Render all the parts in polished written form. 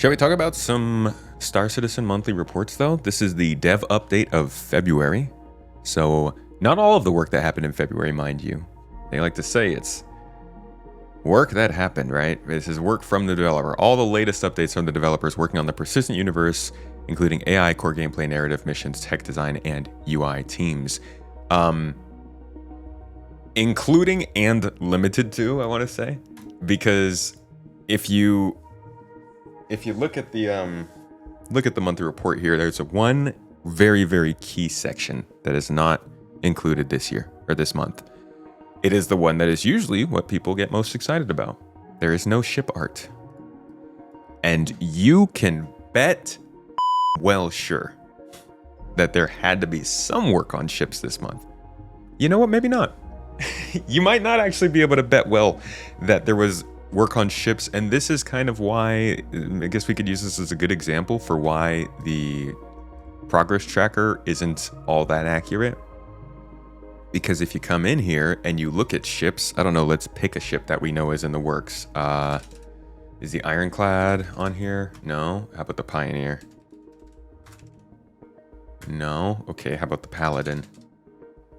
Shall we talk about some Star Citizen monthly reports, though? This is the dev update of February. So, not all of the work that happened in February, mind you. They like to say it's work that happened, right? This is work from the developer. All the latest updates from the developers working on the persistent universe, including AI, core gameplay, narrative, missions, tech design, and UI teams. Including and limited to, I want to say. Because if you look at the monthly report here, there's one very, very key section that is not included this year or this month. It is the one that is usually what people get most excited about. There is no ship art. And you can bet well sure that there had to be some work on ships this month. You know what? Maybe not. You might not actually be able to bet well that there was work on ships, and this is kind of why I guess we could use this as a good example for why the progress tracker isn't all that accurate. Because if you come in here and you look at ships, I don't know, let's pick a ship that we know is in the works. Is the Ironclad on here? No. How about the Pioneer? No. Okay, how about the Paladin?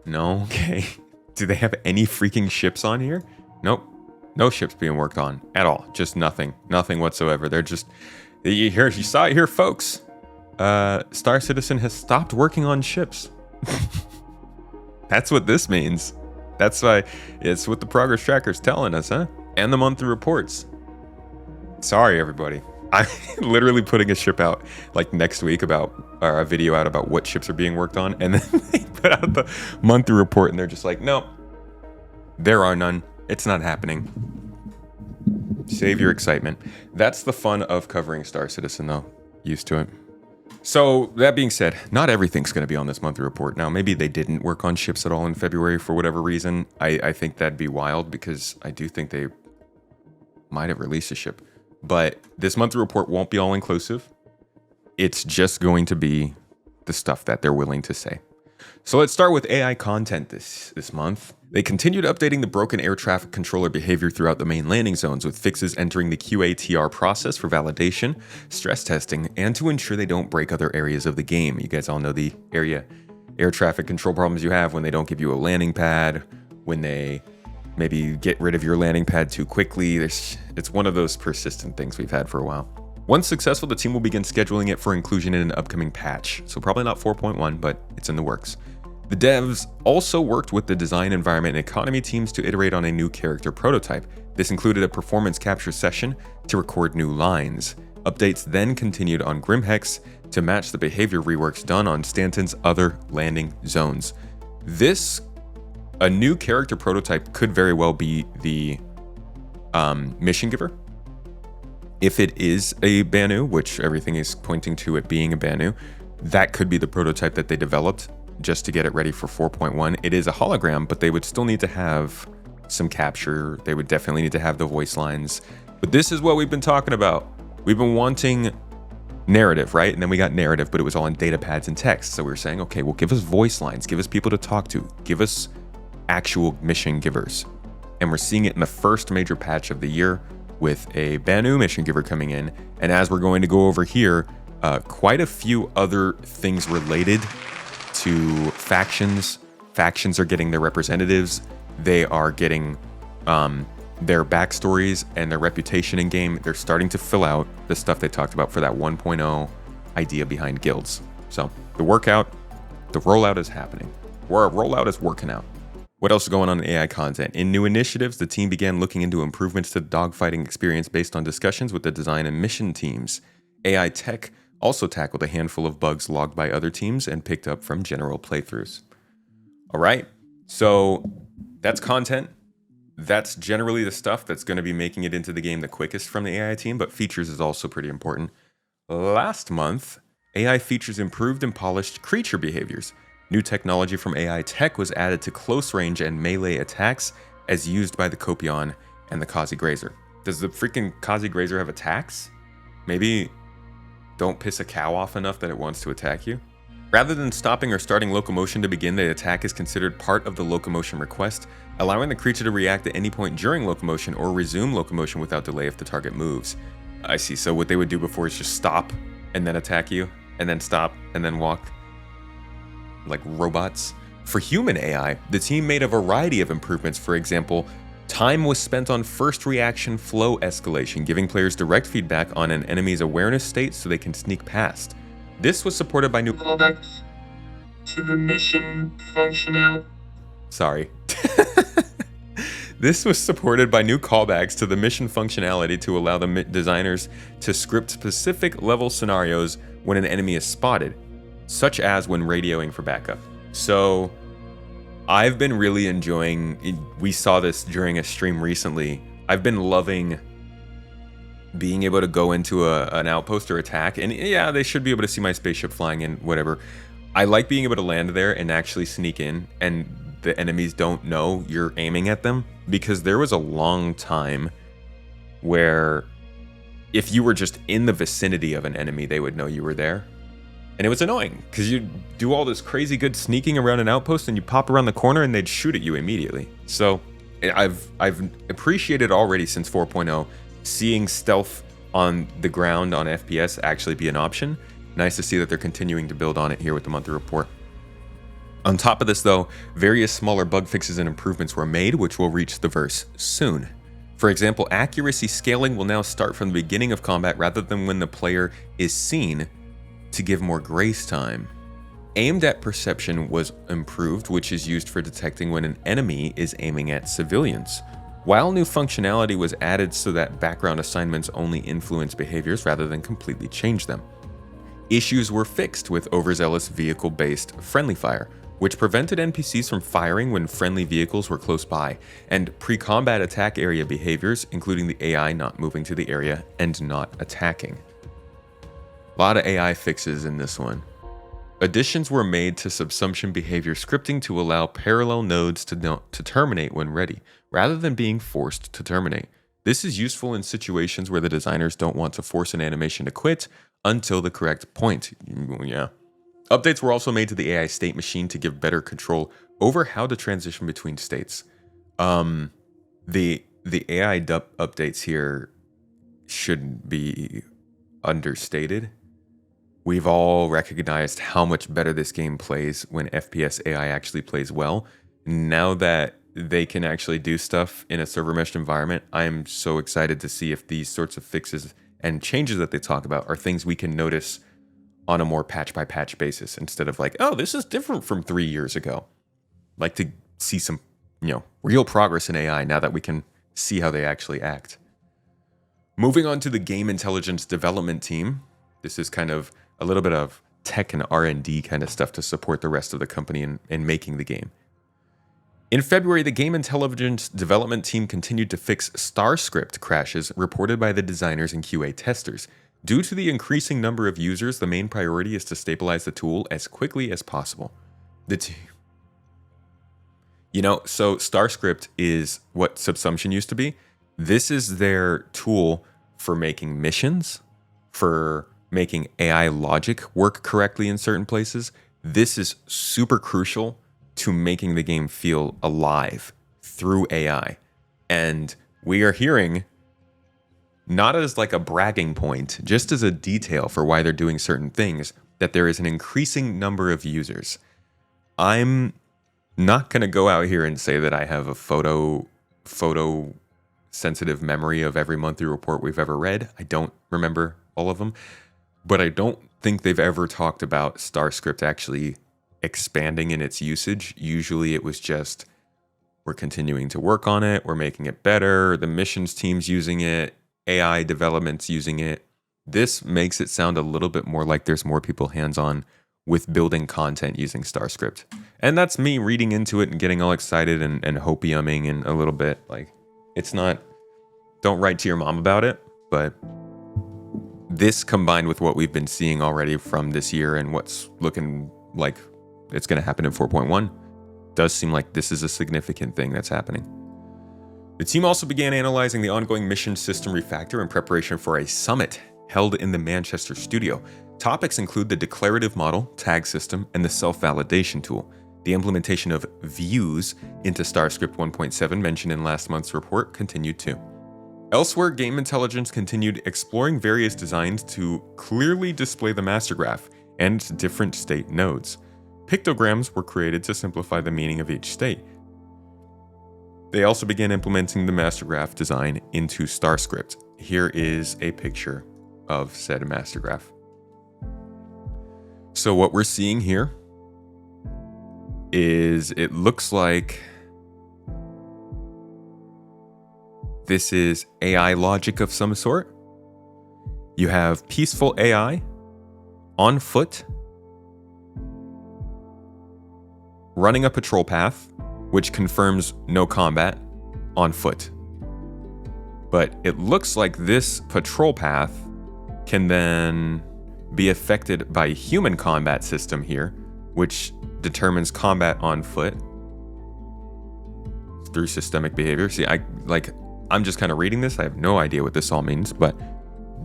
No. Okay. Do they have any freaking ships on here? Nope. No ships being worked on at all. Just nothing. Nothing whatsoever. They're just... You saw it here, folks. Star Citizen has stopped working on ships. That's what this means. That's why it's what the progress tracker's telling us, huh? And the monthly reports. Sorry, everybody. I'm literally putting a ship out like next week or a video out about what ships are being worked on. And then they put out the monthly report and they're just like, no, there are none. It's not happening. Save your excitement. That's the fun of covering Star Citizen, though. Used to it. So, that being said, not everything's going to be on this monthly report. Now, maybe they didn't work on ships at all in February for whatever reason. I think that'd be wild because I do think they might have released a ship. But this monthly report won't be all-inclusive. It's just going to be the stuff that they're willing to say. So let's start with AI content this month. They continued updating the broken air traffic controller behavior throughout the main landing zones, with fixes entering the QA/TR process for validation, stress testing, and to ensure they don't break other areas of the game. You guys all know the air traffic control problems you have when they don't give you a landing pad, when they maybe get rid of your landing pad too quickly. It's one of those persistent things we've had for a while. Once successful, the team will begin scheduling it for inclusion in an upcoming patch. So probably not 4.1, but it's in the works. The devs also worked with the design, environment, and economy teams to iterate on a new character prototype. This included a performance capture session to record new lines. Updates then continued on Grimhex to match the behavior reworks done on Stanton's other landing zones. A new character prototype could very well be the mission giver. If it is a Banu, which everything is pointing to it being a Banu, that could be the prototype that they developed just to get it ready for 4.1. It is a hologram, but they would still need to have some capture. They would definitely need to have the voice lines. But this is what we've been talking about. We've been wanting narrative, right? And then we got narrative, but it was all in data pads and text. So we were saying, okay, well, give us voice lines, give us people to talk to, give us actual mission givers. And we're seeing it in the first major patch of the year with a Banu mission giver coming in. And as we're going to go over here, quite a few other things related to factions. Factions are getting their representatives. They are getting their backstories and their reputation in game. They're starting to fill out the stuff they talked about for that 1.0 idea behind guilds. So the rollout is happening. Our rollout is working out. What else is going on in AI content? In new initiatives, the team began looking into improvements to the dogfighting experience based on discussions with the design and mission teams. AI tech also tackled a handful of bugs logged by other teams and picked up from general playthroughs. All right, so that's content. That's generally the stuff that's going to be making it into the game the quickest from the AI team, but features is also pretty important. Last month, AI features improved and polished creature behaviors. New technology from AI tech was added to close range and melee attacks as used by the Copion and the Kazi Grazer. Does the freaking Kazi Grazer have attacks? Maybe don't piss a cow off enough that it wants to attack you? Rather than stopping or starting locomotion to begin, the attack is considered part of the locomotion request, allowing the creature to react at any point during locomotion or resume locomotion without delay if the target moves. I see. So what they would do before is just stop and then attack you, and then stop and then walk like robots. For human AI, the team made a variety of improvements. For example, time was spent on first reaction flow escalation, giving players direct feedback on an enemy's awareness state so they can sneak past. This was supported by new callbacks to the mission functionality. Sorry. This was supported by new callbacks to the mission functionality to allow the designers to script specific level scenarios when an enemy is spotted, such as when radioing for backup. So I've been really enjoying, we saw this during a stream recently, I've been loving being able to go into an outpost or attack, and yeah, they should be able to see my spaceship flying in, whatever. I like being able to land there and actually sneak in, and the enemies don't know you're aiming at them, because there was a long time where if you were just in the vicinity of an enemy, they would know you were there. And it was annoying because you do all this crazy good sneaking around an outpost and you pop around the corner and they'd shoot at you immediately. So I've appreciated already since 4.0 seeing stealth on the ground on FPS actually be an option. Nice to see that they're continuing to build on it here with the monthly report. On top of this though, various smaller bug fixes and improvements were made, which will reach the verse soon. For example, accuracy scaling will now start from the beginning of combat rather than when the player is seen, to give more grace time. Aimed at perception was improved, which is used for detecting when an enemy is aiming at civilians. While new functionality was added so that background assignments only influence behaviors rather than completely change them. Issues were fixed with overzealous vehicle-based friendly fire, which prevented NPCs from firing when friendly vehicles were close by, and pre-combat attack area behaviors, including the AI not moving to the area and not attacking. A lot of AI fixes in this one. Additions were made to subsumption behavior scripting to allow parallel nodes to terminate when ready, rather than being forced to terminate. This is useful in situations where the designers don't want to force an animation to quit until the correct point. Yeah. Updates were also made to the AI state machine to give better control over how to transition between states. The AI updates here shouldn't be understated. We've all recognized how much better this game plays when FPS AI actually plays well. Now that they can actually do stuff in a server meshed environment, I am so excited to see if these sorts of fixes and changes that they talk about are things we can notice on a more patch by patch basis instead of like, oh, this is different from 3 years ago. Like to see some, real progress in AI now that we can see how they actually act. Moving on to the game intelligence development team. This is kind of a little bit of tech and R&D kind of stuff to support the rest of the company in making the game. In February, the game intelligence development team continued to fix StarScript crashes reported by the designers and QA testers. Due to the increasing number of users, the main priority is to stabilize the tool as quickly as possible. So StarScript is what Subsumption used to be. This is their tool for making missions, for making AI logic work correctly in certain places. This is super crucial to making the game feel alive through AI. And we are hearing, not as like a bragging point, just as a detail for why they're doing certain things, that there is an increasing number of users. I'm not going to go out here and say that I have a photo sensitive memory of every monthly report we've ever read. I don't remember all of them, but I don't think they've ever talked about StarScript actually expanding in its usage. Usually it was just, we're continuing to work on it, we're making it better, the missions team's using it, AI development's using it. This makes it sound a little bit more like there's more people hands-on with building content using StarScript. And that's me reading into it and getting all excited and hopiuming and a little bit like, it's not, don't write to your mom about it, but this combined with what we've been seeing already from this year and what's looking like it's going to happen in 4.1 does seem like this is a significant thing that's happening. The team also began analyzing the ongoing mission system refactor in preparation for a summit held in the Manchester studio. Topics include the declarative model, tag system, and the self-validation tool. The implementation of views into StarScript 1.7 mentioned in last month's report continued too. Elsewhere, Game Intelligence continued exploring various designs to clearly display the master graph and different state nodes. Pictograms were created to simplify the meaning of each state. They also began implementing the master graph design into StarScript. Here is a picture of said master graph. So what we're seeing here is it looks like this is AI logic of some sort. You have peaceful AI on foot, running a patrol path, which confirms no combat on foot. But it looks like this patrol path can then be affected by a human combat system here, which determines combat on foot through systemic behavior. See, I'm just kind of reading this. I have no idea what this all means, but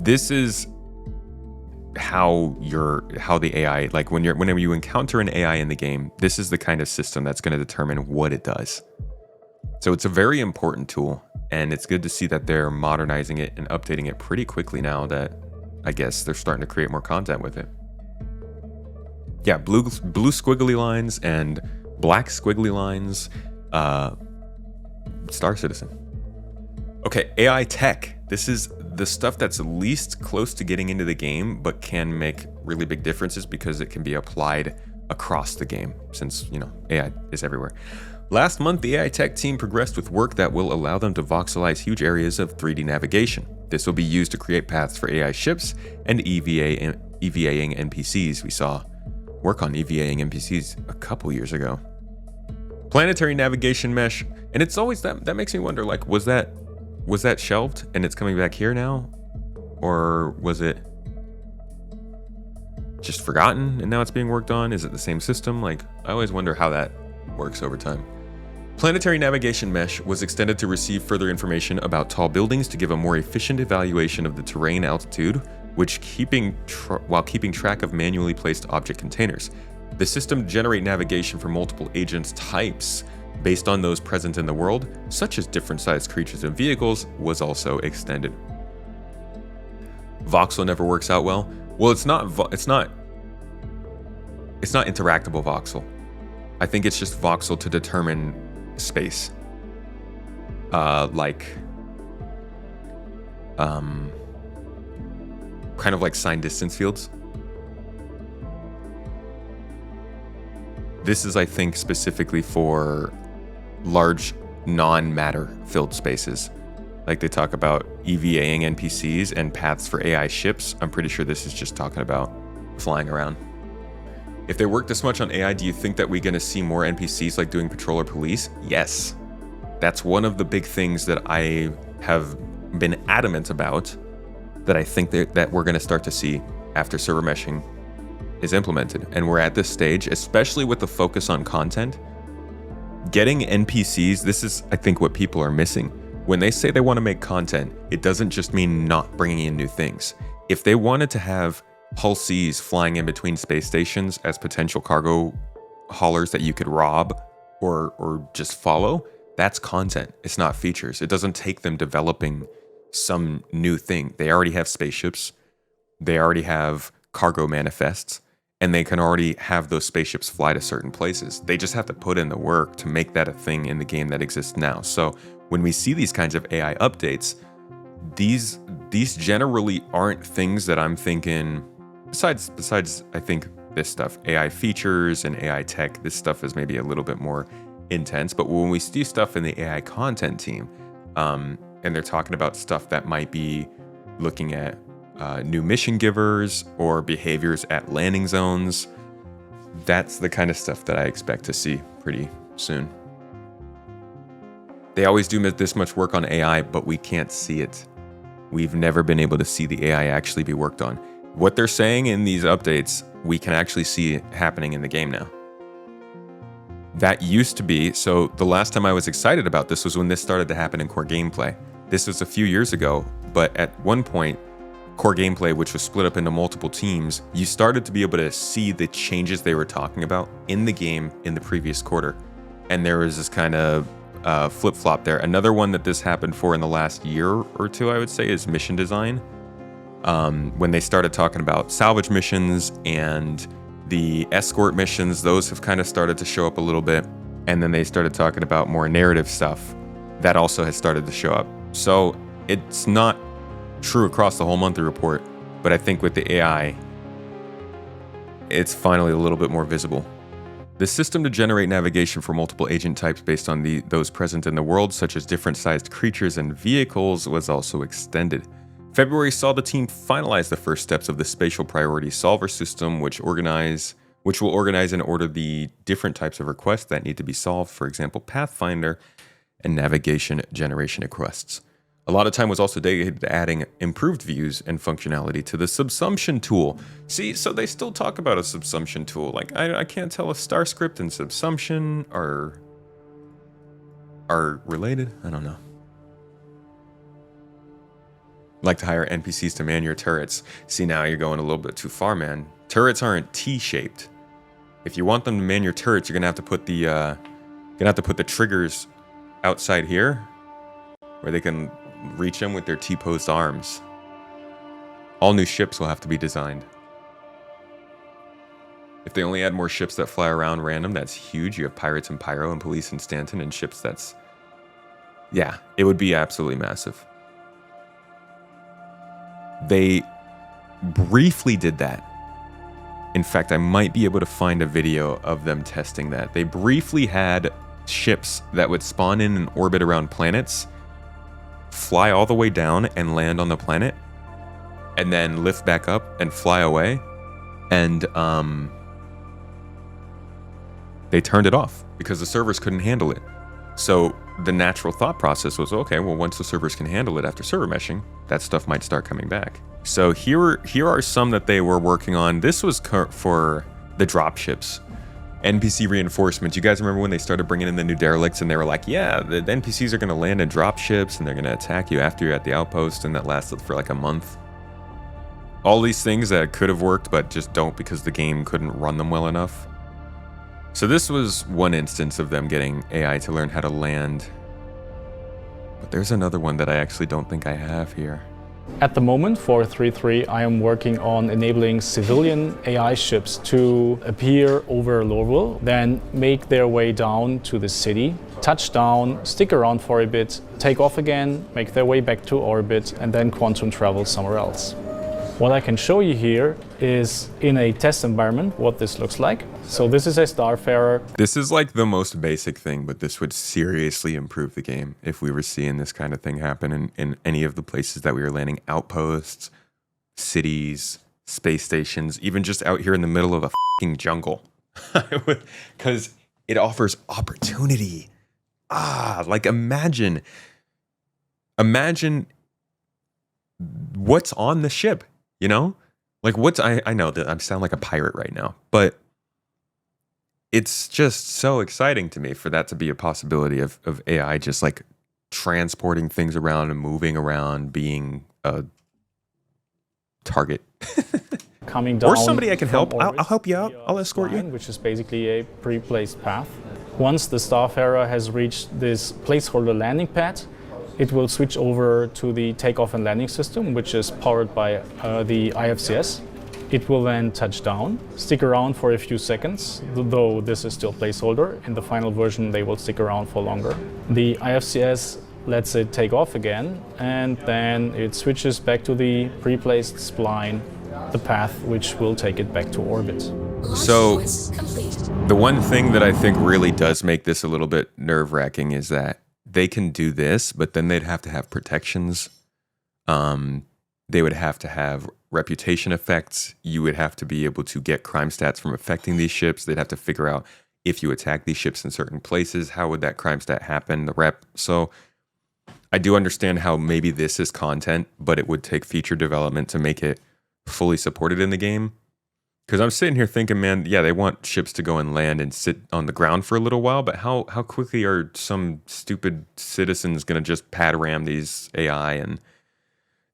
this is how the AI, like whenever you encounter an AI in the game, this is the kind of system that's going to determine what it does. So it's a very important tool, and it's good to see that they're modernizing it and updating it pretty quickly now that I guess they're starting to create more content with it. Yeah, blue squiggly lines and black squiggly lines. Star Citizen. Okay, AI tech. This is the stuff that's least close to getting into the game, but can make really big differences because it can be applied across the game, since, AI is everywhere. Last month, the AI tech team progressed with work that will allow them to voxelize huge areas of 3D navigation. This will be used to create paths for AI ships and EVAing NPCs. We saw work on EVAing NPCs a couple years ago. Planetary navigation mesh, and it's always that makes me wonder, like, was that shelved and it's coming back here now? Or was it just forgotten and now it's being worked on? Is it the same system? Like, I always wonder how that works over time. Planetary navigation mesh was extended to receive further information about tall buildings to give a more efficient evaluation of the terrain altitude, while keeping track of manually placed object containers. The system generate navigation for multiple agents types based on those present in the world, such as different sized creatures and vehicles, was also extended. Voxel never works out well. Well, it's not interactable voxel. I think it's just voxel to determine space. Kind of like signed distance fields. This is, I think, specifically for large non-matter filled spaces. Like they talk about EVAing NPCs and paths for AI ships. I'm pretty sure this is just talking about flying around. If they work this much on AI, do you think that we're going to see more NPCs like doing patrol or police? Yes. That's one of the big things that I have been adamant about, that I think that we're going to start to see after server meshing is implemented. And we're at this stage, especially with the focus on content. Getting NPCs, this is, I think, what people are missing. When they say they want to make content, it doesn't just mean not bringing in new things. If they wanted to have Hull Cs flying in between space stations as potential cargo haulers that you could rob or just follow, that's content. It's not features. It doesn't take them developing some new thing. They already have spaceships. They already have cargo manifests, and they can already have those spaceships fly to certain places. They just have to put in the work to make that a thing in the game that exists now. So when we see these kinds of AI updates, these generally aren't things that I'm thinking, besides I think this stuff, AI features and AI tech, this stuff is maybe a little bit more intense. But when we see stuff in the AI content team, and they're talking about stuff that might be looking at new mission givers or behaviors at landing zones, that's the kind of stuff that I expect to see pretty soon. They always do this much work on AI, but we can't see it. We've never been able to see the AI actually be worked on. What they're saying in these updates, we can actually see it happening in the game now. That used to be, so the last time I was excited about this was when this started to happen in core gameplay. This was a few years ago, but at one point, core gameplay, which was split up into multiple teams, you started to be able to see the changes they were talking about in the game in the previous quarter. And there was this kind of flip-flop there. Another one that this happened for in the last year or two, I would say, is mission design. When they started talking about salvage missions and the escort missions, those have kind of started to show up a little bit. And then they started talking about more narrative stuff. That also has started to show up. So it's not true across the whole monthly report, but I think with the AI, it's finally a little bit more visible. The system to generate navigation for multiple agent types based on those present in the world, such as different sized creatures and vehicles, was also extended. February saw the team finalize the first steps of the spatial priority solver system, which will organize and order the different types of requests that need to be solved, for example, Pathfinder and navigation generation requests. A lot of time was also dedicated to adding improved views and functionality to the subsumption tool. See, so they still talk about a subsumption tool. Like, I can't tell if StarScript and subsumption are related. I don't know. Like to hire NPCs to man your turrets. See, now you're going a little bit too far, man. Turrets aren't T-shaped. If you want them to man your turrets, you're gonna have to put the triggers outside here, where they can reach them with their T-posed arms. All new ships will have to be designed. If they only add more ships that fly around random, that's huge. You have pirates and pyro and police and Stanton and ships that's... Yeah, it would be absolutely massive. They briefly did that. In fact, I might be able to find a video of them testing that. They briefly had ships that would spawn in and orbit around planets, fly all the way down and land on the planet, and then lift back up and fly away. And they turned it off because the servers couldn't handle it. So the natural thought process was, okay, well, once the servers can handle it after server meshing, that stuff might start coming back. So here are some that they were working on. This was for the dropships. NPC reinforcements. You guys remember when they started bringing in the new derelicts and they were like, yeah, the NPCs are going to land in dropships and they're going to attack you after you're at the outpost, and that lasted for like a month. All these things that could have worked but just don't because the game couldn't run them well enough. So this was one instance of them getting AI to learn how to land. But there's another one that I actually don't think I have here. At the moment, for 3.3, I am working on enabling civilian AI ships to appear over Lorville, then make their way down to the city, touch down, stick around for a bit, take off again, make their way back to orbit, and then quantum travel somewhere else. What I can show you here is in a test environment what this looks like. So this is a Starfarer. This is like the most basic thing, but this would seriously improve the game if we were seeing this kind of thing happen in any of the places that we were landing. Outposts, cities, space stations, even just out here in the middle of a fucking jungle. Because it offers opportunity. Like imagine what's on the ship. You know, like I know that I sound like a pirate right now, but it's just so exciting to me for that to be a possibility of AI just like transporting things around and moving around, being a target. Coming down or somebody I can help. orbit, I'll help you out. I'll escort you. Which is basically a pre-placed path. Once the Starfarer has reached this placeholder landing pad, it will switch over to the takeoff and landing system, which is powered by the IFCS. It will then touch down, stick around for a few seconds, though this is still placeholder. In the final version, they will stick around for longer. The IFCS lets it take off again, and then it switches back to the pre-placed spline, the path which will take it back to orbit. So the one thing that I think really does make this a little bit nerve-wracking is that they can do this, but then they'd have to have protections. They would have to have reputation effects. You would have to be able to get crime stats from affecting these ships. They'd have to figure out if you attack these ships in certain places, how would that crime stat happen, the rep. So I do understand how maybe this is content, but it would take feature development to make it fully supported in the game. Because I'm sitting here thinking, man, yeah, they want ships to go and land and sit on the ground for a little while, but how quickly are some stupid citizens going to just pad ram these AI and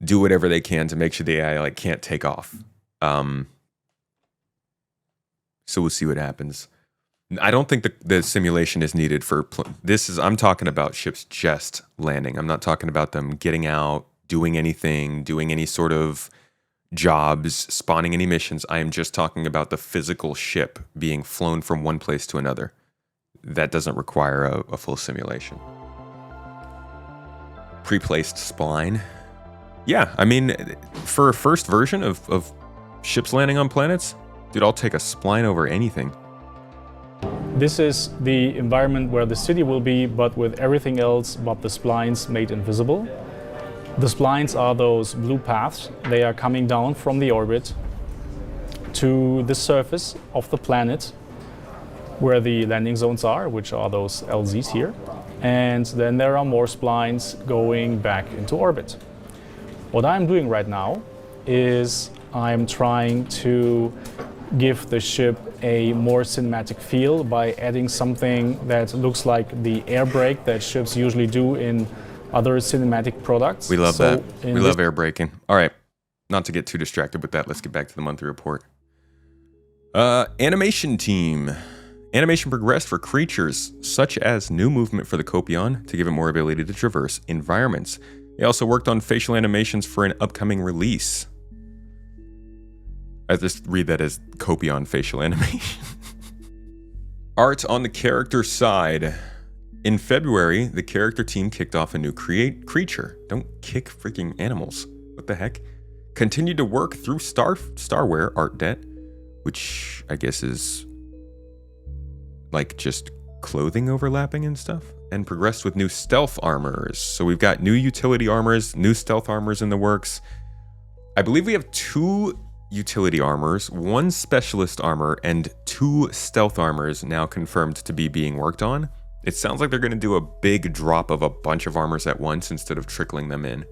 do whatever they can to make sure the AI like can't take off? So we'll see what happens. I don't think the simulation is needed for this. I'm talking about ships just landing. I'm not talking about them getting out, doing anything, doing any sort of jobs, spawning any missions. I am just talking about the physical ship being flown from one place to another. That doesn't require a full simulation. Pre-placed spline. Yeah, I mean, for a first version of ships landing on planets, dude, I'll take a spline over anything. This is the environment where the city will be, but with everything else but the splines made invisible. The splines are those blue paths. They are coming down from the orbit to the surface of the planet where the landing zones are, which are those LZs here. And then there are more splines going back into orbit. What I'm doing right now is I'm trying to give the ship a more cinematic feel by adding something that looks like the air brake that ships usually do in other cinematic products. We love that. We love air braking. All right, not to get too distracted with that, let's get back to the monthly report. Animation team. Animation progressed for creatures such as new movement for the Copion to give it more ability to traverse environments. They also worked on facial animations for an upcoming release. I just read that as Copion facial animation. Art on the character side. In February, the character team kicked off a new creature. Don't kick freaking animals. What the heck? Continued to work through Starware art debt, which I guess is like just clothing overlapping and stuff, and progressed with new stealth armors. So we've got new utility armors, new stealth armors in the works. I believe we have 2 utility armors, 1 specialist armor, and 2 stealth armors now confirmed to be being worked on. It sounds like they're going to do a big drop of a bunch of armors at once instead of trickling them in.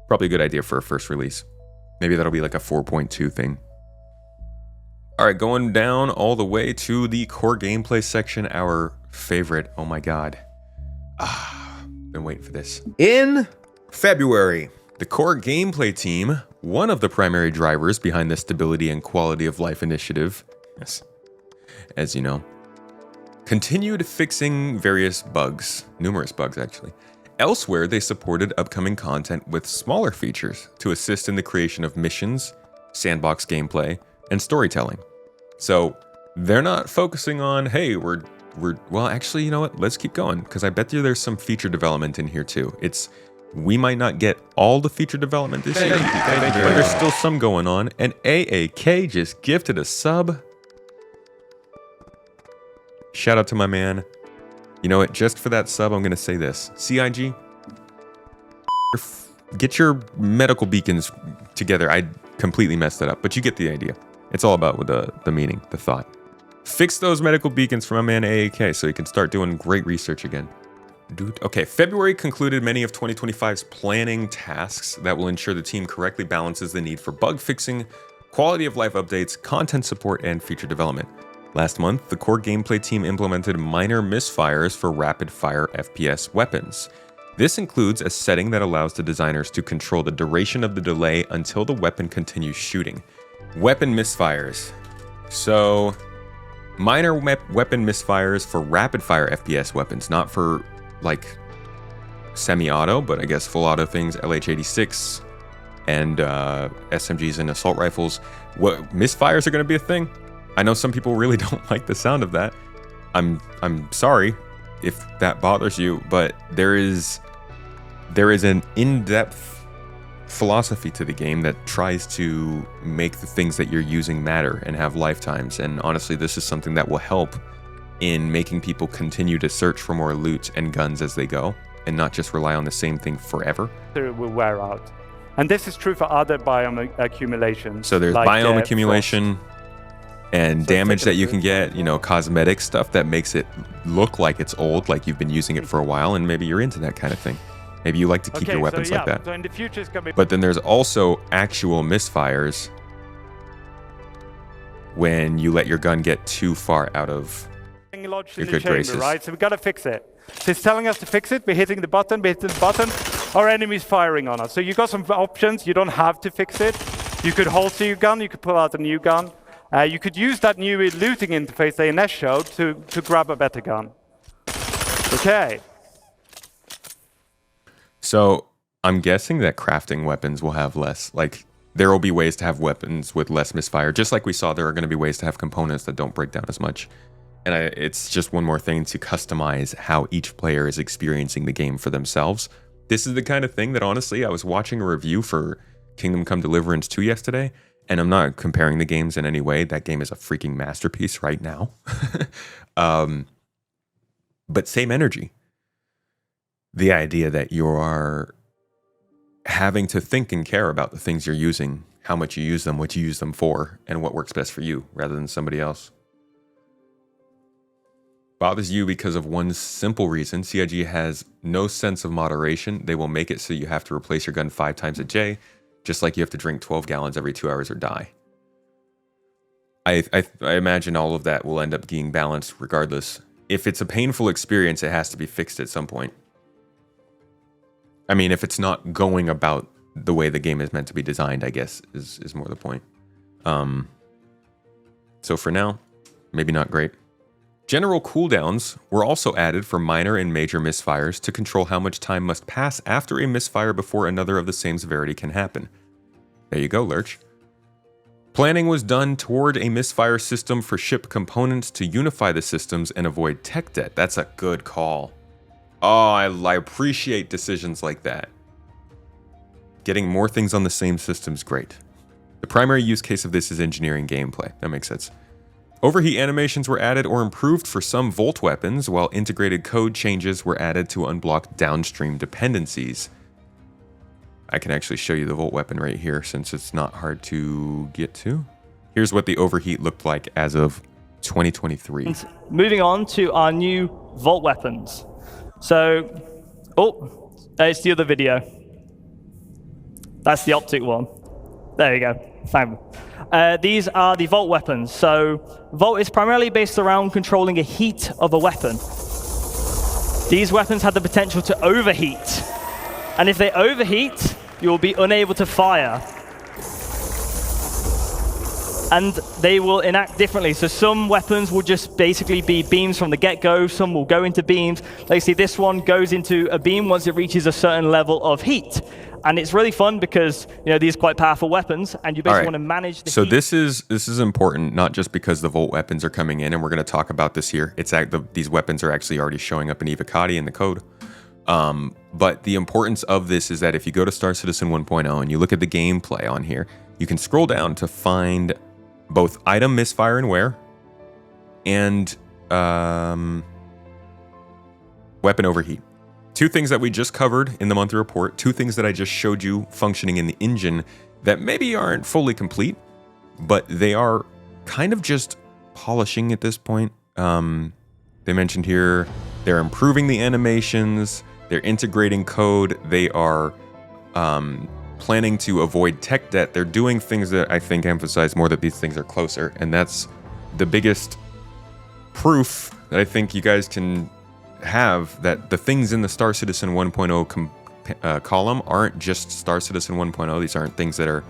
Probably a good idea for a first release. Maybe that'll be like a 4.2 thing. All right, going down all the way to the core gameplay section, our favorite. Oh my god. Been waiting for this. In February, the core gameplay team, one of the primary drivers behind the Stability and Quality of Life initiative, yes, as you know, continued fixing various bugs, numerous bugs actually. Elsewhere, they supported upcoming content with smaller features to assist in the creation of missions, sandbox gameplay, and storytelling. So they're not focusing on, hey, well, actually, you know what? Let's keep going, because I bet you there's some feature development in here too. We might not get all the feature development this year, but there's still some going on. And AAK just gifted a sub. Shout out to my man. You know what? Just for that sub, I'm going to say this. CIG, get your medical beacons together. I completely messed that up, but you get the idea. It's all about the meaning, the thought. Fix those medical beacons for my man AAK so he can start doing great research again. Dude. Okay, February concluded many of 2025's planning tasks that will ensure the team correctly balances the need for bug fixing, quality of life updates, content support, and feature development. Last month, the core gameplay team implemented minor misfires for rapid-fire FPS weapons. This includes a setting that allows the designers to control the duration of the delay until the weapon continues shooting. Weapon misfires. So, minor weapon misfires for rapid-fire FPS weapons, not for, like, semi-auto, but I guess full-auto things, LH-86 and SMGs and assault rifles. What misfires are going to be a thing? I know some people really don't like the sound of that. I'm sorry if that bothers you, but there is an in-depth philosophy to the game that tries to make the things that you're using matter and have lifetimes. And honestly, this is something that will help in making people continue to search for more loot and guns as they go, and not just rely on the same thing forever. It will wear out. And this is true for other biome accumulations. So there's like biome accumulation. Frost. And So damage that you look. can get, you know, cosmetic stuff that makes it look like it's old, like you've been using it for a while, and maybe you're into that kind of thing. Maybe you like to keep your weapons like that. So in the future it's gonna be. But then there's also actual misfires when you let your gun get too far out of lodged your in the good chamber, graces. right? So we gotta fix it. So it's telling us to fix it. We're hitting the button. Our enemy's firing on us. So you got some options. You don't have to fix it. You could holster your gun. You could pull out a new gun. You could use that new looting interface ANS showed to grab a better gun. Okay. So I'm guessing that crafting weapons will have less, like, there will be ways to have weapons with less misfire. Just like we saw, there are going to be ways to have components that don't break down as much. And it's just one more thing to customize how each player is experiencing the game for themselves. This is the kind of thing that, honestly, I was watching a review for Kingdom Come Deliverance 2 yesterday, and I'm not comparing the games in any way. That game is a freaking masterpiece right now. But same energy. The idea that you are having to think and care about the things you're using, how much you use them, what you use them for, and what works best for you rather than somebody else. Bothers you because of one simple reason. CIG has no sense of moderation. They will make it so you have to replace your gun 5 times a day, just like you have to drink 12 gallons every 2 hours or die. I imagine all of that will end up being balanced regardless. If it's a painful experience, it has to be fixed at some point. I mean, if it's not going about the way the game is meant to be designed, I guess, is more the point. So for now, maybe not great. General cooldowns were also added for minor and major misfires to control how much time must pass after a misfire before another of the same severity can happen. There you go, Lurch. Planning was done toward a misfire system for ship components to unify the systems and avoid tech debt. That's a good call. Oh, I appreciate decisions like that. Getting more things on the same system is great. The primary use case of this is engineering gameplay. That makes sense. Overheat animations were added or improved for some Volt weapons, while integrated code changes were added to unblock downstream dependencies. I can actually show you the Volt weapon right here since it's not hard to get to. Here's what the overheat looked like as of 2023. And moving on to our new Volt weapons. So, it's the other video. That's the optic one. There you go. Fine. These are the Volt weapons. So, Volt is primarily based around controlling a heat of a weapon. These weapons have the potential to overheat. And if they overheat, you will be unable to fire. And they will enact differently. So some weapons will just basically be beams from the get-go. Some will go into beams. Like you see, this one goes into a beam once it reaches a certain level of heat. And it's really fun because, you know, these are quite powerful weapons, and you basically want to manage the heat. So this is important, not just because the Volt weapons are coming in, and we're going to talk about this here. These weapons are actually already showing up in Evocati in the code. But the importance of this is that if you go to Star Citizen 1.0 and you look at the gameplay on here, you can scroll down to find both item misfire and wear, and weapon overheat. 2 things that we just covered in the monthly report, 2 things that I just showed you functioning in the engine that maybe aren't fully complete, but they are kind of just polishing at this point. They mentioned here they're improving the animations, they're integrating code, they are planning to avoid tech debt. They're doing things that I think emphasize more that these things are closer, and that's the biggest proof that I think you guys can have that the things in the Star Citizen 1.0 column aren't just Star Citizen 1.0. These aren't things that are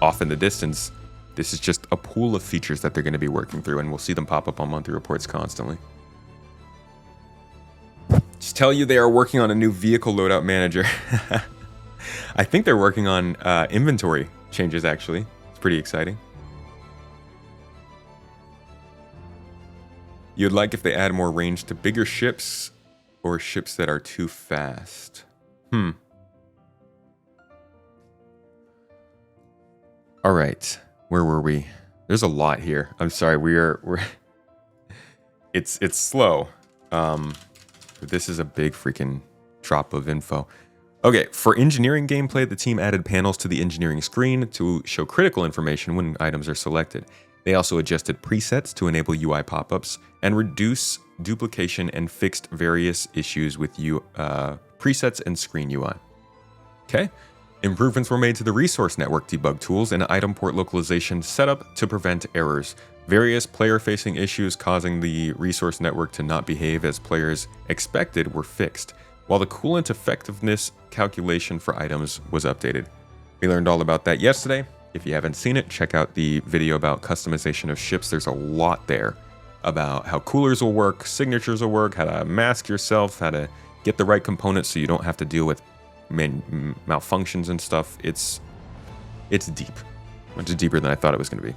off in the distance. This is just a pool of features that they're going to be working through, and we'll see them pop up on monthly reports constantly. Just tell you they are working on a new vehicle loadout manager. I think they're working on inventory changes, actually. It's pretty exciting. You'd like if they add more range to bigger ships or ships that are too fast? All right. Where were we? There's a lot here. I'm sorry. We're it's slow. But this is a big freaking drop of info. Okay, for engineering gameplay, the team added panels to the engineering screen to show critical information when items are selected. They also adjusted presets to enable UI pop-ups and reduce duplication and fixed various issues with presets and screen UI. Okay, improvements were made to the resource network debug tools and item port localization setup to prevent errors. Various player-facing issues causing the resource network to not behave as players expected were fixed, while the coolant effectiveness calculation for items was updated. We learned all about that yesterday. If you haven't seen it, check out the video about customization of ships. There's a lot there about how coolers will work, signatures will work, how to mask yourself, how to get the right components so you don't have to deal with malfunctions and stuff. It's deep. Much deeper than I thought it was going to be.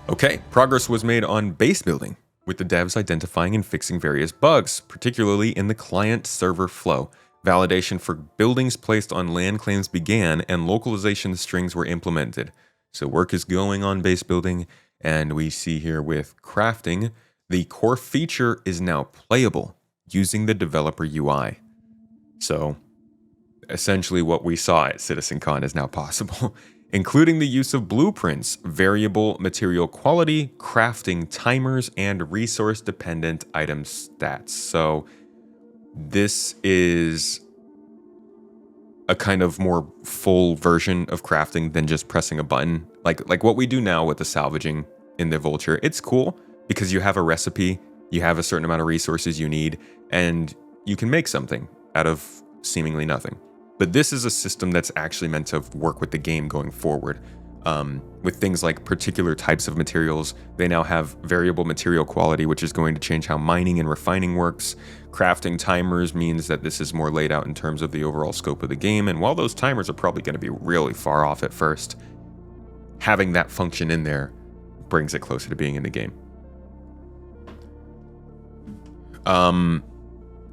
Okay, progress was made on base building, with the devs identifying and fixing various bugs, particularly in the client-server flow. Validation for buildings placed on land claims began, and localization strings were implemented. So work is going on base building, and we see here with crafting, the core feature is now playable using the developer UI. So essentially what we saw at CitizenCon is now possible, including the use of blueprints, variable material quality, crafting timers, and resource-dependent item stats. So this is a kind of more full version of crafting than just pressing a button. Like what we do now with the salvaging in the Vulture. It's cool because you have a recipe, you have a certain amount of resources you need, and you can make something out of seemingly nothing. But this is a system that's actually meant to work with the game going forward. With things like particular types of materials, they now have variable material quality, which is going to change how mining and refining works. Crafting timers means that this is more laid out in terms of the overall scope of the game. And while those timers are probably going to be really far off at first, having that function in there brings it closer to being in the game.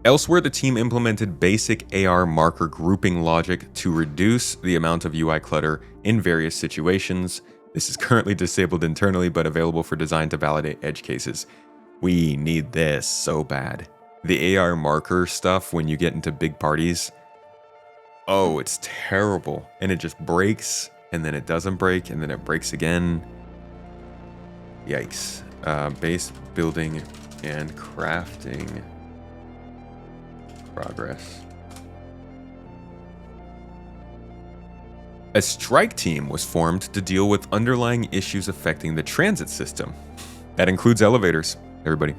Elsewhere, the team implemented basic AR marker grouping logic to reduce the amount of UI clutter in various situations. This is currently disabled internally, but available for design to validate edge cases. We need this so bad. The AR marker stuff, when you get into big parties, oh, it's terrible. And it just breaks, and then it doesn't break, and then it breaks again. Yikes. Base building and crafting. Progress. A strike team was formed to deal with underlying issues affecting the transit system. That includes elevators, everybody.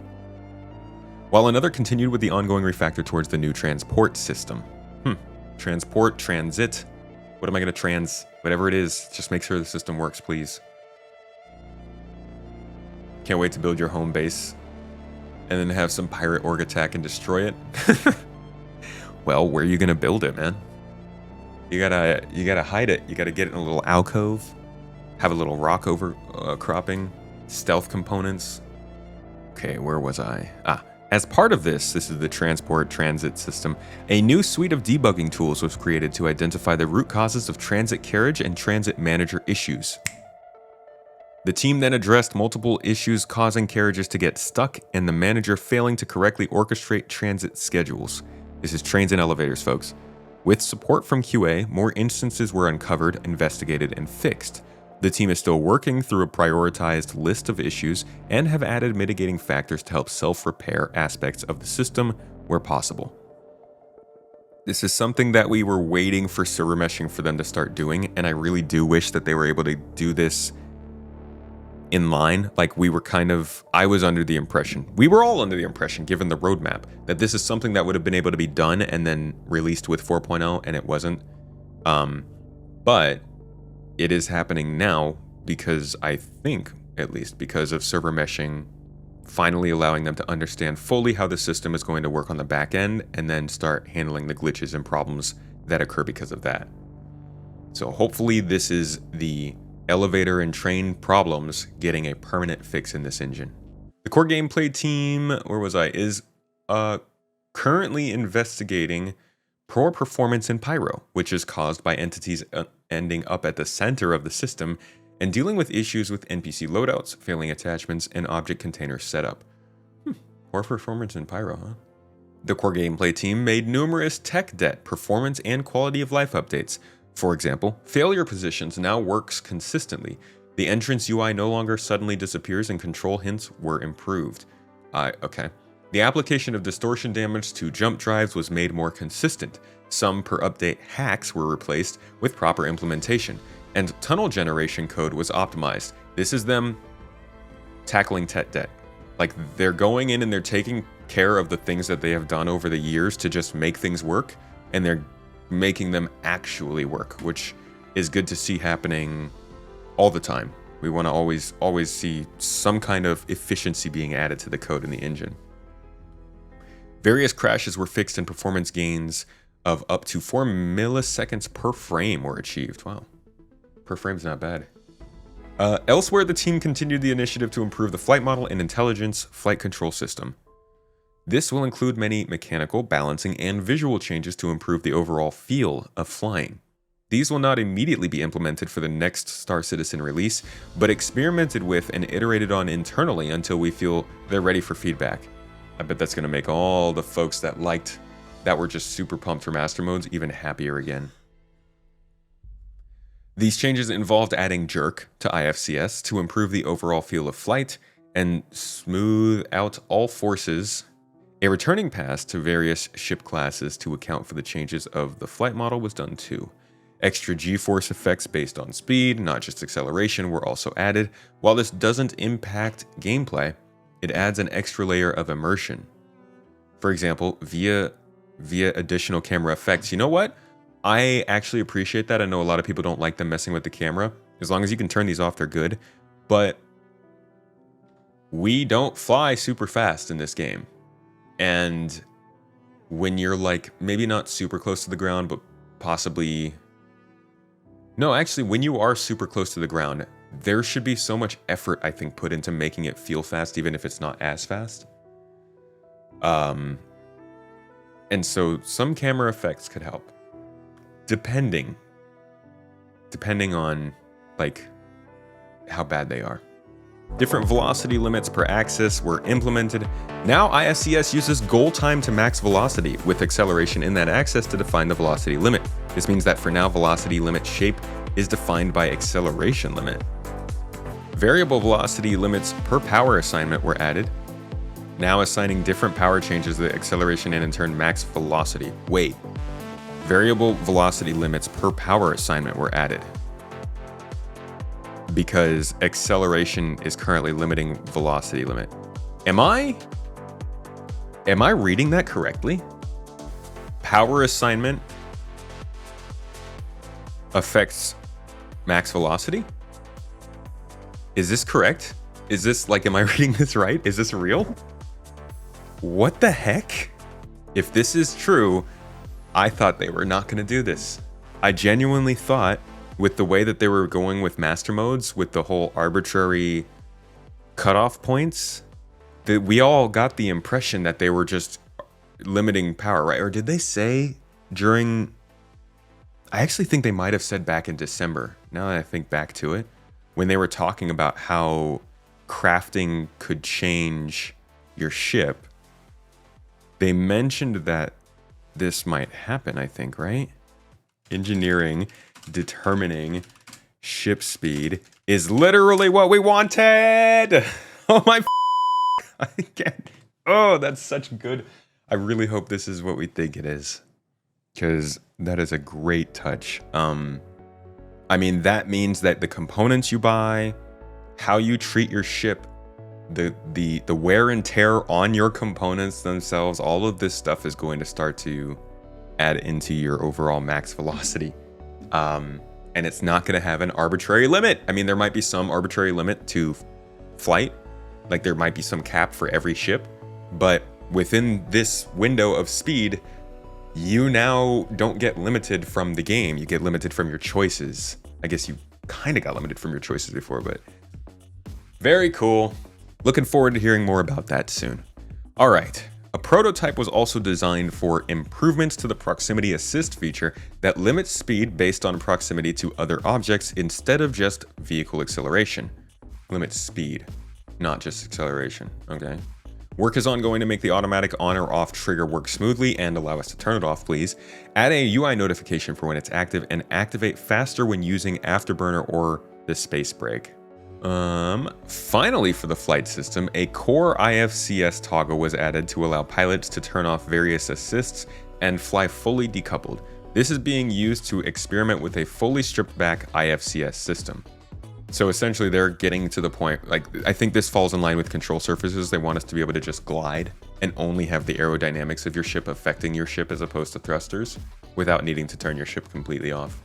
While another continued with the ongoing refactor towards the new transport system. Transport, transit. What am I going to whatever it is, just make sure the system works, please. Can't wait to build your home base and then have some pirate org attack and destroy it. Well, where are you gonna build it, man? You gotta hide it. You gotta get it in a little alcove, have a little rock over cropping, stealth components. Okay, where was I? As part of this is the transport transit system, a new suite of debugging tools was created to identify the root causes of transit carriage and transit manager issues. The team then addressed multiple issues causing carriages to get stuck and the manager failing to correctly orchestrate transit schedules. This is trains and elevators, folks. With support from QA, more instances were uncovered, investigated, and fixed. The team is still working through a prioritized list of issues and have added mitigating factors to help self-repair aspects of the system where possible. This is something that we were waiting for server meshing for them to start doing, and I really do wish that they were able to do this in line. Like I was under the impression, we were all under the impression, given the roadmap, that this is something that would have been able to be done and then released with 4.0, and it wasn't. But it is happening now because I think, at least because of server meshing, finally allowing them to understand fully how the system is going to work on the back end and then start handling the glitches and problems that occur because of that. So hopefully this is the elevator and train problems getting a permanent fix in this engine. The core gameplay team, is currently investigating poor performance in Pyro, which is caused by entities ending up at the center of the system and dealing with issues with NPC loadouts, failing attachments, and object container setup. Poor performance in Pyro, huh? The core gameplay team made numerous tech debt, performance, and quality of life updates. For example, failure positions now works consistently. The entrance UI no longer suddenly disappears and control hints were improved. Okay. The application of distortion damage to jump drives was made more consistent. Some per update hacks were replaced with proper implementation, and tunnel generation code was optimized. This is them tackling tech debt. Like, they're going in and they're taking care of the things that they have done over the years to just make things work, and they're making them actually work, which is good to see happening all the time. We want to always see some kind of efficiency being added to the code in the engine. Various crashes were fixed and performance gains of up to 4 milliseconds per frame were achieved. Wow. Per frame's not bad. Elsewhere, the team continued the initiative to improve the flight model and intelligence flight control system. This will include many mechanical, balancing, and visual changes to improve the overall feel of flying. These will not immediately be implemented for the next Star Citizen release, but experimented with and iterated on internally until we feel they're ready for feedback. I bet that's going to make all the folks that were just super pumped for Master Modes even happier again. These changes involved adding jerk to IFCS to improve the overall feel of flight and smooth out all forces. A returning pass to various ship classes to account for the changes of the flight model was done too. Extra G-force effects based on speed, not just acceleration, were also added. While this doesn't impact gameplay, it adds an extra layer of immersion. For example, via additional camera effects. You know what? I actually appreciate that. I know a lot of people don't like them messing with the camera. As long as you can turn these off, they're good. But we don't fly super fast in this game. And when you're like, maybe not super close to the ground, but possibly... No, actually, when you are super close to the ground, there should be so much effort, I think, put into making it feel fast, even if it's not as fast. And so some camera effects could help. Depending on, like, how bad they are. Different velocity limits per axis were implemented. Now IFCS uses goal time to max velocity with acceleration in that axis to define the velocity limit. This means that for now, velocity limit shape is defined by acceleration limit. Variable velocity limits per power assignment were added. Now assigning different power changes the acceleration and in turn max velocity. Wait. Variable velocity limits per power assignment were added because acceleration is currently limiting velocity limit. Am I reading that correctly? Power assignment affects max velocity? Is this correct? Is this, like, am I reading this right? Is this real? What the heck? If this is true, I thought they were not going to do this. I genuinely thought, with the way that they were going with master modes, with the whole arbitrary cutoff points, that we all got the impression that they were just limiting power, right? Or did they say during... I actually think they might have said back in December, now that I think back to it, when they were talking about how crafting could change your ship. They mentioned that this might happen, I think, right? Engineering determining ship speed is literally what we wanted. Oh my, I can't. Oh, that's such good. I really hope this is what we think it is, because that is a great touch. I mean, that means that the components you buy, how you treat your ship, the wear and tear on your components themselves, all of this stuff is going to start to add into your overall max velocity. And it's not going to have an arbitrary limit. I mean, there might be some arbitrary limit to flight, like there might be some cap for every ship, but within this window of speed, you now don't get limited from the game. You get limited from your choices. I guess you kind of got limited from your choices before, but very cool. Looking forward to hearing more about that soon. All right. A prototype was also designed for improvements to the proximity assist feature that limits speed based on proximity to other objects instead of just vehicle acceleration. Limits speed, not just acceleration. Okay. Work is ongoing to make the automatic on or off trigger work smoothly and allow us to turn it off, please. Add a UI notification for when it's active and activate faster when using Afterburner or the space brake. Finally, for the flight system, a core IFCS toggle was added to allow pilots to turn off various assists and fly fully decoupled. This is being used to experiment with a fully stripped back IFCS system. So essentially they're getting to the point, like, I think this falls in line with control surfaces. They want us to be able to just glide and only have the aerodynamics of your ship affecting your ship as opposed to thrusters without needing to turn your ship completely off.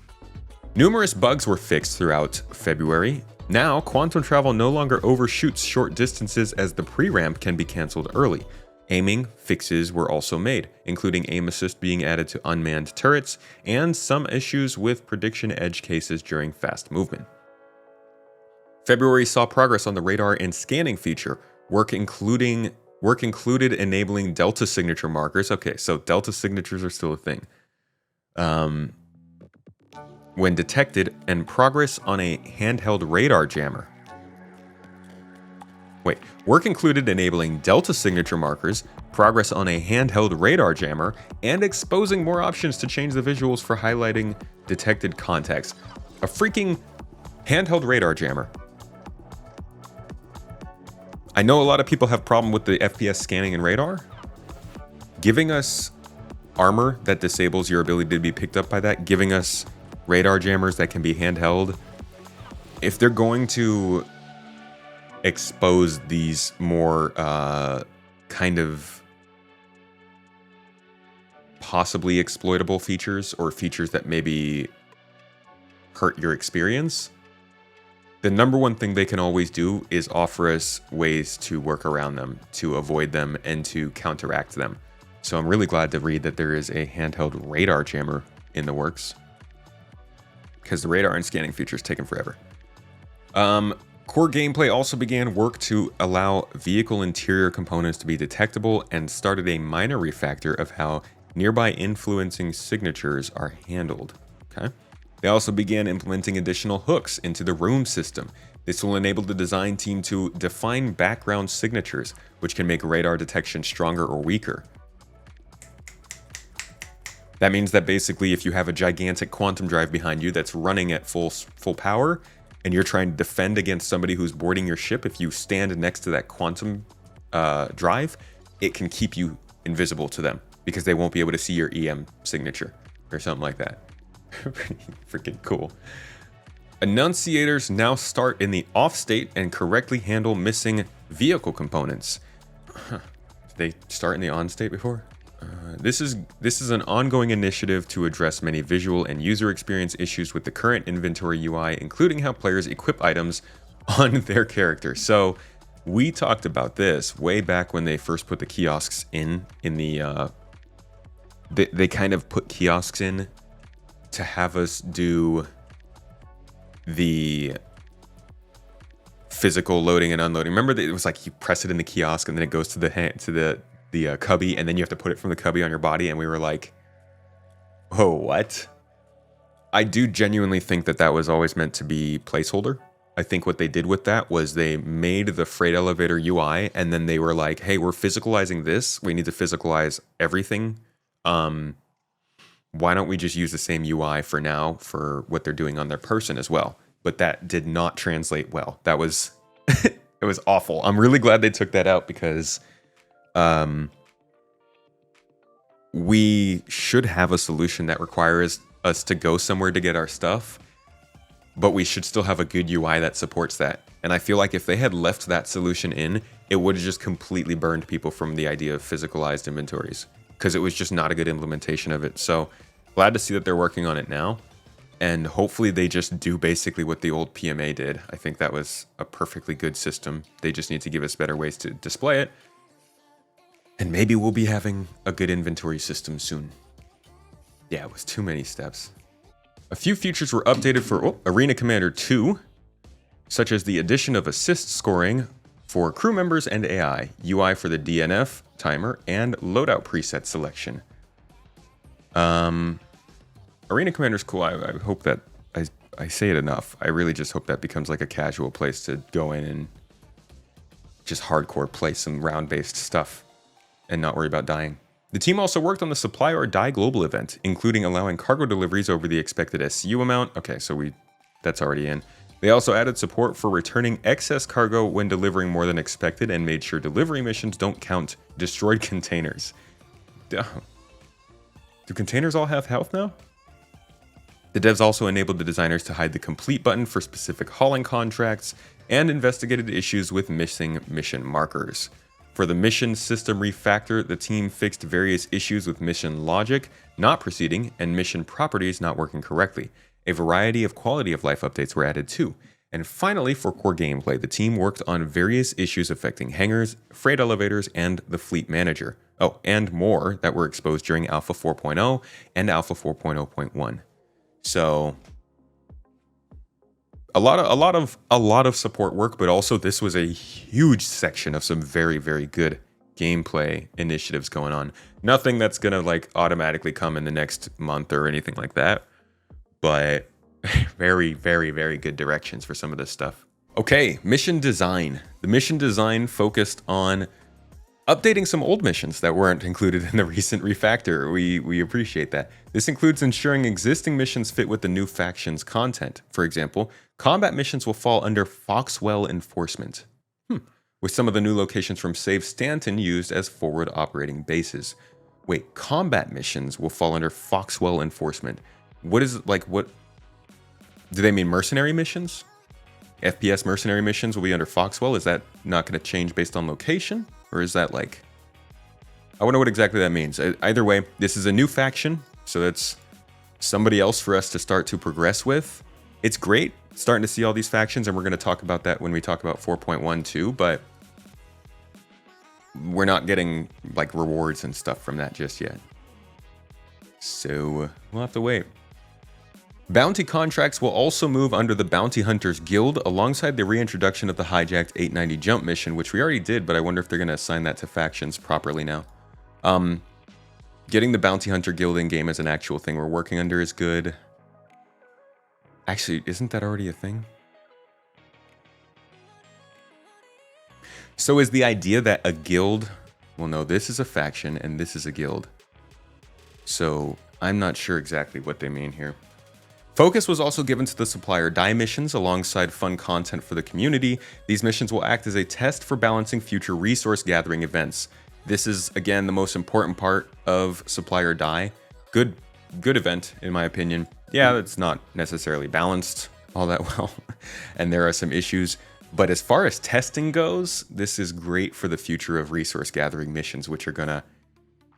Numerous bugs were fixed throughout February. Now, quantum travel no longer overshoots short distances as the pre-ramp can be cancelled early. Aiming fixes were also made, including aim assist being added to unmanned turrets, and some issues with prediction edge cases during fast movement. February saw progress on the radar and scanning feature, work included enabling delta signature markers. Okay, so delta signatures are still a thing. When detected, and progress on a handheld radar jammer. Work included enabling delta signature markers, progress on a handheld radar jammer, and exposing more options to change the visuals for highlighting detected contacts. A freaking handheld radar jammer. I know a lot of people have problem with the FPS scanning and radar. Giving us armor that disables your ability to be picked up by that, giving us radar jammers that can be handheld. If they're going to expose these more kind of possibly exploitable features, or features that maybe hurt your experience, the number one thing they can always do is offer us ways to work around them, to avoid them, and to counteract them. So I'm really glad to read that there is a handheld radar jammer in the works, because the radar and scanning features taken forever. Core gameplay also began work to allow vehicle interior components to be detectable and started a minor refactor of how nearby influencing signatures are handled. Okay. They also began implementing additional hooks into the room system. This will enable the design team to define background signatures, which can make radar detection stronger or weaker. That means that basically if you have a gigantic quantum drive behind you that's running at full power, and you're trying to defend against somebody who's boarding your ship, if you stand next to that quantum drive, it can keep you invisible to them because they won't be able to see your EM signature or something like that. Pretty freaking cool. Annunciators now start in the off state and correctly handle missing vehicle components. Did they start in the on state before? This is an ongoing initiative to address many visual and user experience issues with the current inventory UI, including how players equip items on their character. So we talked about this way back when they first put the kiosks in the they kind of put kiosks in to have us do the physical loading and unloading. Remember that it was like you press it in the kiosk and then it goes to the cubby, and then you have to put it from the cubby on your body, and we were like, oh, what? I do genuinely think that that was always meant to be placeholder. I think what they did with that was they made the freight elevator UI, and then they were like, hey, we're physicalizing this. We need to physicalize everything. Why don't we just use the same UI for now for what they're doing on their person as well? But that did not translate well. That was, it was awful. I'm really glad they took that out because we should have a solution that requires us to go somewhere to get our stuff, but we should still have a good UI that supports that. And I feel like if they had left that solution in, it would have just completely burned people from the idea of physicalized inventories, because it was just not a good implementation of it. So glad to see that they're working on it now, and hopefully they just do basically what the old PMA did. I think that was a perfectly good system. They just need to give us better ways to display it. And maybe we'll be having a good inventory system soon. Yeah, it was too many steps. A few features were updated for Arena Commander 2, such as the addition of assist scoring for crew members and AI, UI for the DNF timer, and loadout preset selection. Arena Commander's cool. I hope that I say it enough. I really just hope that becomes like a casual place to go in and just hardcore play some round-based stuff and not worry about dying. The team also worked on the Supply or Die global event, including allowing cargo deliveries over the expected SCU amount. Okay, so that's already in. They also added support for returning excess cargo when delivering more than expected and made sure delivery missions don't count destroyed containers. Do containers all have health now? The devs also enabled the designers to hide the complete button for specific hauling contracts and investigated issues with missing mission markers. For the mission system refactor, the team fixed various issues with mission logic not proceeding and mission properties not working correctly. A variety of quality of life updates were added too. And finally, for core gameplay, the team worked on various issues affecting hangars, freight elevators, and the fleet manager. Oh, and more that were exposed during Alpha 4.0 and Alpha 4.0.1. So a lot of support work, but also this was a huge section of some very, very good gameplay initiatives going on. Nothing that's gonna like automatically come in the next month or anything like that, but very, very, very good directions for some of this stuff. Okay, mission design. The mission design focused on updating some old missions that weren't included in the recent refactor. We appreciate that. This includes ensuring existing missions fit with the new faction's content. For example, combat missions will fall under Foxwell Enforcement, with some of the new locations from Save Stanton used as forward operating bases. Wait, combat missions will fall under Foxwell Enforcement. What is, like, what? Do they mean mercenary missions? FPS mercenary missions will be under Foxwell? Is that not going to change based on location? Or is that like... I wonder what exactly that means. Either way, this is a new faction, so that's somebody else for us to start to progress with. It's great starting to see all these factions, and we're going to talk about that when we talk about 4.1 too, but we're not getting like rewards and stuff from that just yet. So we'll have to wait. Bounty contracts will also move under the Bounty Hunters Guild alongside the reintroduction of the hijacked 890 jump mission, which we already did, but I wonder if they're going to assign that to factions properly now. Getting the Bounty Hunter Guild in game as an actual thing we're working under is good. Actually, isn't that already a thing? So is the idea that a guild... Well, no, this is a faction and this is a guild. So I'm not sure exactly what they mean here. Focus was also given to the supplier die missions alongside fun content for the community. These missions will act as a test for balancing future resource gathering events. This is, again, the most important part of supplier die. Good event, in my opinion. Yeah, it's not necessarily balanced all that well, and there are some issues. But as far as testing goes, this is great for the future of resource gathering missions, which are gonna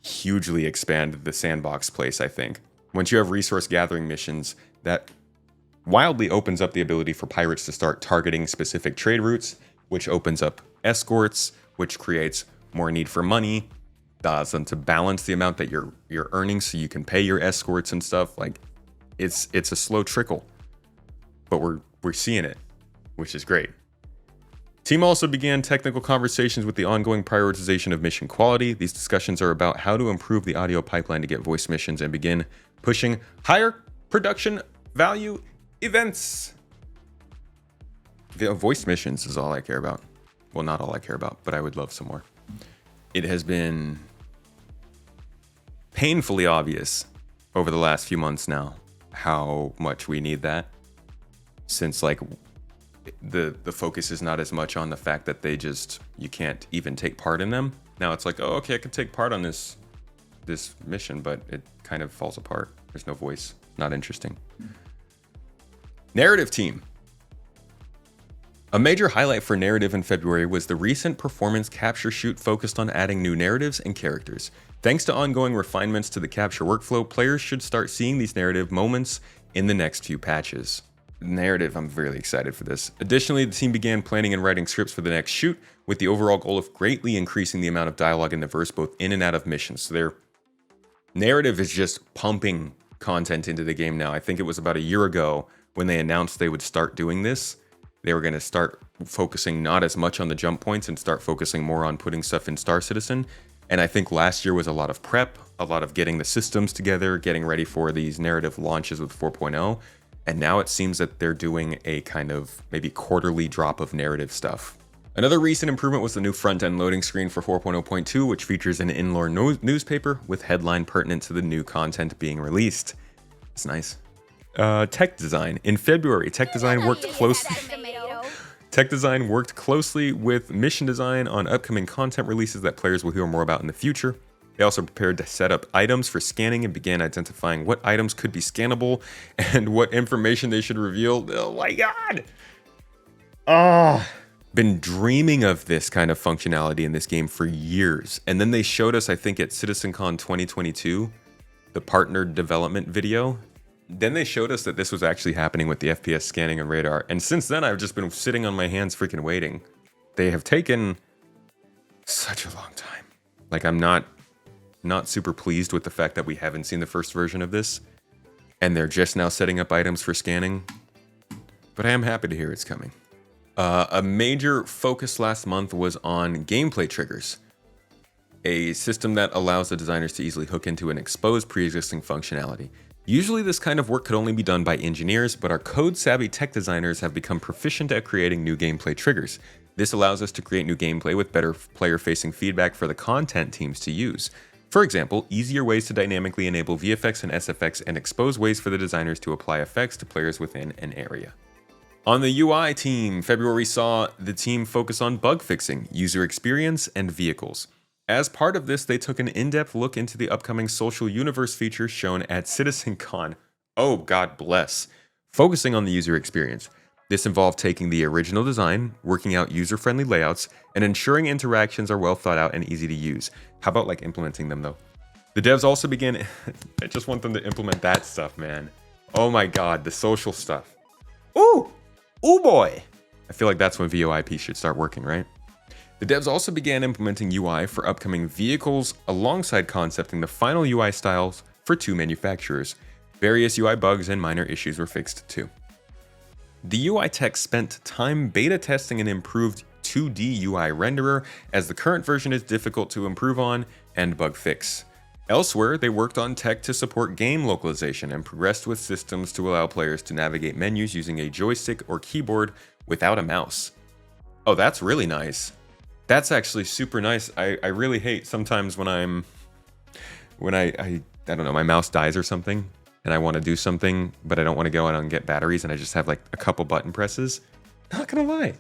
hugely expand the sandbox place, I think. Once you have resource gathering missions, that wildly opens up the ability for pirates to start targeting specific trade routes, which opens up escorts, which creates more need for money, allows them to balance the amount that you're earning so you can pay your escorts and stuff. Like, it's a slow trickle, but we're seeing it, which is great. Team also began technical conversations with the ongoing prioritization of mission quality. These discussions are about how to improve the audio pipeline to get voice missions and begin pushing higher production value events. The voice missions is all I care about. Well, not all I care about, but I would love some more. It has been painfully obvious over the last few months now how much we need that, since like the focus is not as much on the fact that you can't even take part in them. Now it's like, oh, okay, I can take part on this mission, but it kind of falls apart. There's no voice. Not interesting. Narrative team. A major highlight for narrative in February was the recent performance capture shoot focused on adding new narratives and characters. Thanks to ongoing refinements to the capture workflow, players should start seeing these narrative moments in the next few patches. Narrative, I'm really excited for this. Additionally, the team began planning and writing scripts for the next shoot with the overall goal of greatly increasing the amount of dialogue in the verse both in and out of missions. So their narrative is just pumping content into the game now. I think it was about a year ago when they announced they would start doing this. They were going to start focusing not as much on the jump points and start focusing more on putting stuff in Star Citizen. And I think last year was a lot of prep, a lot of getting the systems together, getting ready for these narrative launches with 4.0. And now it seems that they're doing a kind of maybe quarterly drop of narrative stuff. Another recent improvement was the new front-end loading screen for 4.0.2, which features an in-lore newspaper with headline pertinent to the new content being released. It's nice. Tech design. In February, tech design worked closely with mission design on upcoming content releases that players will hear more about in the future. They also prepared to set up items for scanning and began identifying what items could be scannable and what information they should reveal. Oh my god! been dreaming of this kind of functionality in this game for years. And then they showed us, I think at CitizenCon 2022, the partnered development video. Then they showed us that this was actually happening with the FPS scanning and radar. And since then, I've just been sitting on my hands freaking waiting. They have taken such a long time. Like, I'm not super pleased with the fact that we haven't seen the first version of this. And they're just now setting up items for scanning. But I am happy to hear it's coming. A major focus last month was on gameplay triggers, a system that allows the designers to easily hook into and expose pre-existing functionality. Usually this kind of work could only be done by engineers, but our code-savvy tech designers have become proficient at creating new gameplay triggers. This allows us to create new gameplay with better player-facing feedback for the content teams to use. For example, easier ways to dynamically enable VFX and SFX and expose ways for the designers to apply effects to players within an area. On the UI team, February saw the team focus on bug fixing, user experience, and vehicles. As part of this, they took an in-depth look into the upcoming social universe feature shown at CitizenCon. Oh, God bless. Focusing on the user experience. This involved taking the original design, working out user-friendly layouts, and ensuring interactions are well thought out and easy to use. How about like implementing them though? The devs also began, I just want them to implement that stuff, man. Oh my God, the social stuff. Ooh! Ooh boy! I feel like that's when VoIP should start working, right? The devs also began implementing UI for upcoming vehicles alongside concepting the final UI styles for 2 manufacturers. Various UI bugs and minor issues were fixed too. The UI tech spent time beta testing an improved 2D UI renderer, as the current version is difficult to improve on and bug fix. Elsewhere, they worked on tech to support game localization and progressed with systems to allow players to navigate menus using a joystick or keyboard without a mouse. Oh, that's really nice. That's actually super nice. I really hate sometimes when I don't know, my mouse dies or something and I want to do something, but I don't want to go out and get batteries and I just have like a couple button presses. Not gonna lie.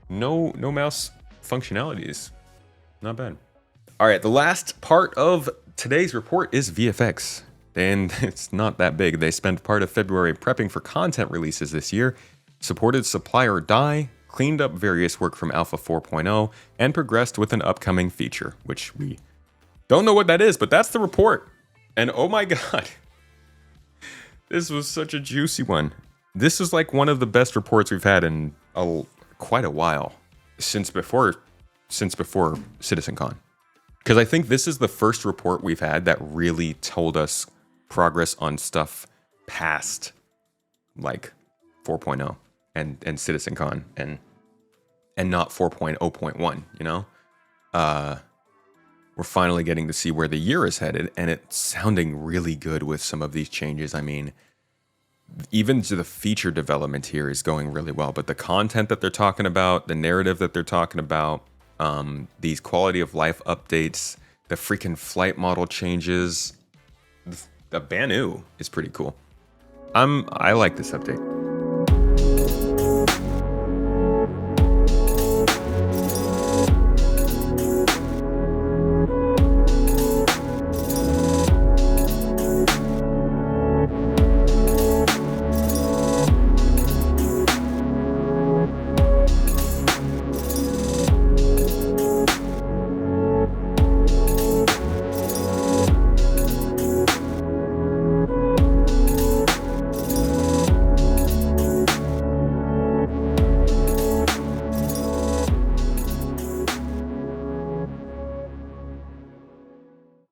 No mouse functionalities. Not bad. All right, the last part of today's report is VFX. And it's not that big. They spent part of February prepping for content releases this year, supported Supply or Die, cleaned up various work from Alpha 4.0, and progressed with an upcoming feature, which we don't know what that is, but that's the report. And oh my God, this was such a juicy one. This is like one of the best reports we've had in quite a while, since before CitizenCon. Because I think this is the first report we've had that really told us progress on stuff past like 4.0 and CitizenCon and not 4.0.1, you know? We're finally getting to see where the year is headed, and it's sounding really good with some of these changes. I mean, even to the feature development here is going really well, but the content that they're talking about, the narrative that they're talking about, these quality of life updates, the freaking flight model changes, the Banu is pretty cool. I like this update.